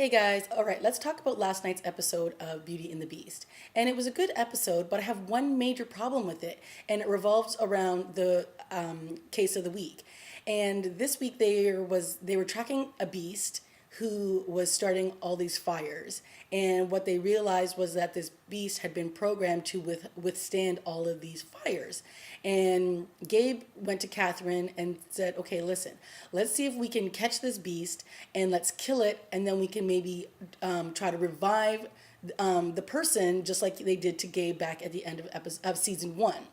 Hey guys, all right, let's talk about last night's episode of Beauty and the Beast. And it was a good episode, but I have one major problem with it, and it revolves around the case of the week. And this week they were tracking a beast who was starting all these fires. And what they realized was that this beast had been programmed to withstand all of these fires. And Gabe went to Catherine and said, okay, listen, let's see if we can catch this beast and let's kill it. And then we can maybe try to revive the person just like they did to Gabe back at the end of season one,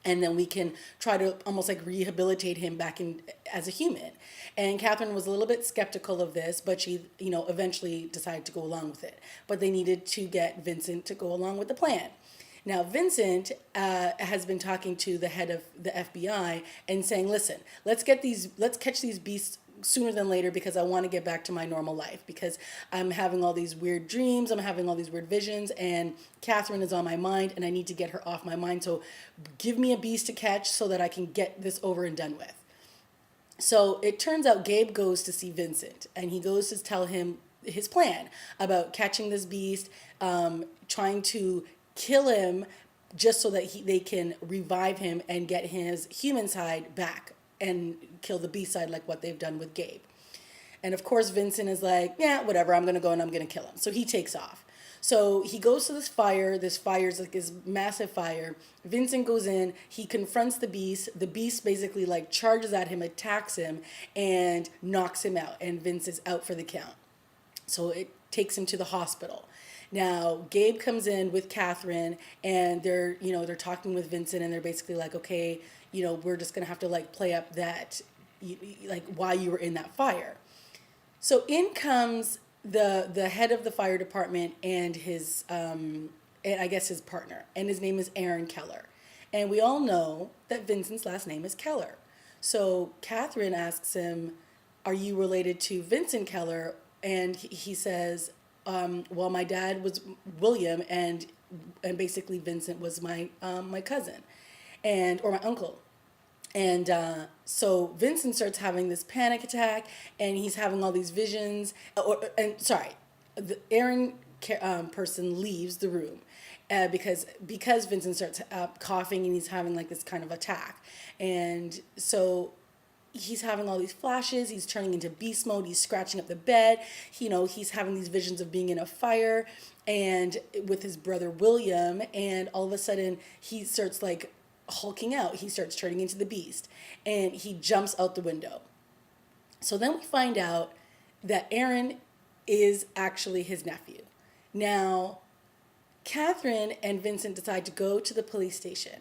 and then we can try to almost like rehabilitate him back in as a human. And Catherine was a little bit skeptical of this, but she, eventually decided to go along with it. But they needed to get Vincent to go along with the plan. Now, Vincent has been talking to the head of the FBI and saying, listen, let's catch these beasts sooner than later because I want to get back to my normal life because I'm having all these weird dreams, I'm having all these weird visions, and Catherine is on my mind and I need to get her off my mind. So give me a beast to catch so that I can get this over and done with. So it turns out Gabe goes to see Vincent and he goes to tell him his plan about catching this beast, trying to kill him just so that they can revive him and get his human side back and kill the beast side like what they've done with Gabe. And of course Vincent is like, yeah, whatever, I'm gonna go and I'm gonna kill him. So he takes off. So he goes to this fire. This fire is like this massive fire. Vincent goes in. He confronts the beast. The beast basically like charges at him, attacks him, and knocks him out. And Vince is out for the count. So it takes him to the hospital. Now Gabe comes in with Catherine, and they're talking with Vincent, and they're basically like, okay, we're just gonna have to like play up that, like why you were in that fire. So in comes the head of the fire department and and I guess his partner, and his name is Aaron Keller. And we all know that Vincent's last name is Keller. So Catherine asks him, are you related to Vincent Keller? And he says, well, my dad was William, and basically Vincent was my cousin, or my uncle. And so Vincent starts having this panic attack, and he's having all these visions. The Aaron person leaves the room because Vincent starts coughing, and he's having like this kind of attack. And so he's having all these flashes. He's turning into beast mode. He's scratching up the bed. He's having these visions of being in a fire and with his brother William. And all of a sudden, he starts like hulking out. He starts turning into the beast, and he jumps out the window. So then we find out that Aaron is actually his nephew. Now, Catherine and Vincent decide to go to the police station.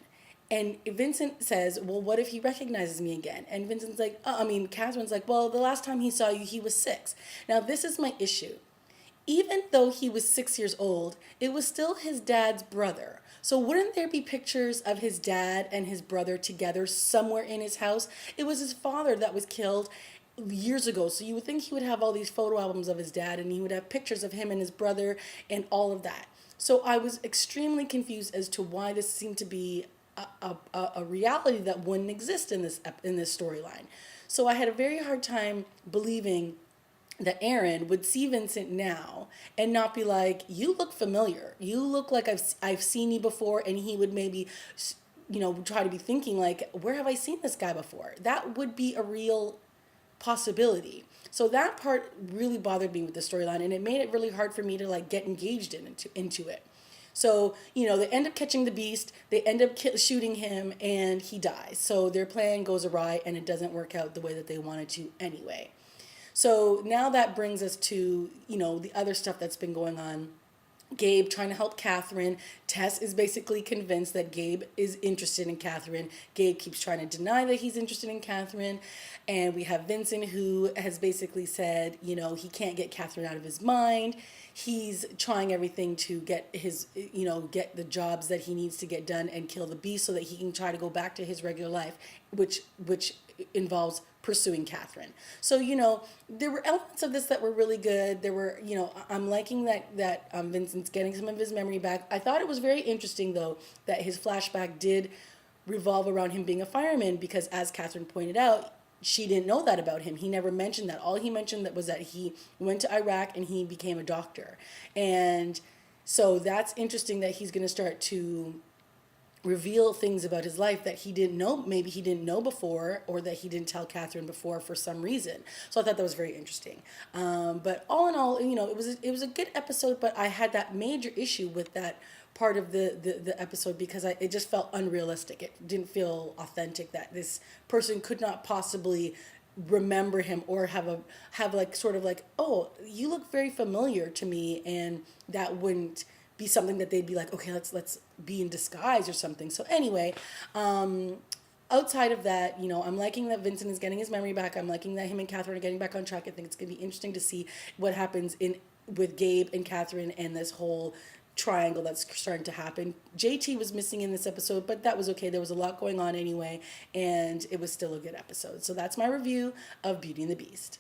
And Vincent says, well, what if he recognizes me again? And Vincent's like, Catherine's like, well, the last time he saw you, he was 6. Now, this is my issue. Even though he was 6 years old, it was still his dad's brother. So wouldn't there be pictures of his dad and his brother together somewhere in his house? It was his father that was killed years ago. So you would think he would have all these photo albums of his dad, and he would have pictures of him and his brother and all of that. So I was extremely confused as to why this seemed to be a reality that wouldn't exist in this storyline. So I had a very hard time believing that Aaron would see Vincent now and not be like, you look familiar. You look like I've seen you before, and he would maybe, try to be thinking like, where have I seen this guy before? That would be a real possibility. So that part really bothered me with the storyline, and it made it really hard for me to like get engaged into it. So, they end up catching the beast, they end up shooting him, and he dies. So their plan goes awry, and it doesn't work out the way that they wanted to anyway. So now that brings us to, the other stuff that's been going on. Gabe trying to help Catherine. Tess is basically convinced that Gabe is interested in Catherine. Gabe keeps trying to deny that he's interested in Catherine. And we have Vincent, who has basically said, he can't get Catherine out of his mind. He's trying everything to get get the jobs that he needs to get done and kill the beast so that he can try to go back to his regular life, which involves pursuing Catherine. So, there were elements of this that were really good. There were, I'm liking that Vincent's getting some of his memory back. I thought it was very interesting, though, that his flashback did revolve around him being a fireman because, as Catherine pointed out, she didn't know that about him. He never mentioned that. All he mentioned that was that he went to Iraq and he became a doctor. And so that's interesting that he's going to start to reveal things about his life that he didn't know, maybe he didn't know before, or that he didn't tell Catherine before for some reason. So I thought that was very interesting. But all in all, it was a good episode, but I had that major issue with that part of the episode because it just felt unrealistic. It didn't feel authentic that this person could not possibly remember him or have like sort of like, oh, you look very familiar to me, and that wouldn't be something that they'd be like, okay, let's be in disguise or something. So anyway, outside of that, I'm liking that Vincent is getting his memory back. I'm liking that him and Catherine are getting back on track. I think it's gonna be interesting to see what happens with Gabe and Catherine and this whole triangle that's starting to happen. JT was missing in this episode, but that was okay. There was a lot going on anyway, and it was still a good episode. So that's my review of Beauty and the Beast.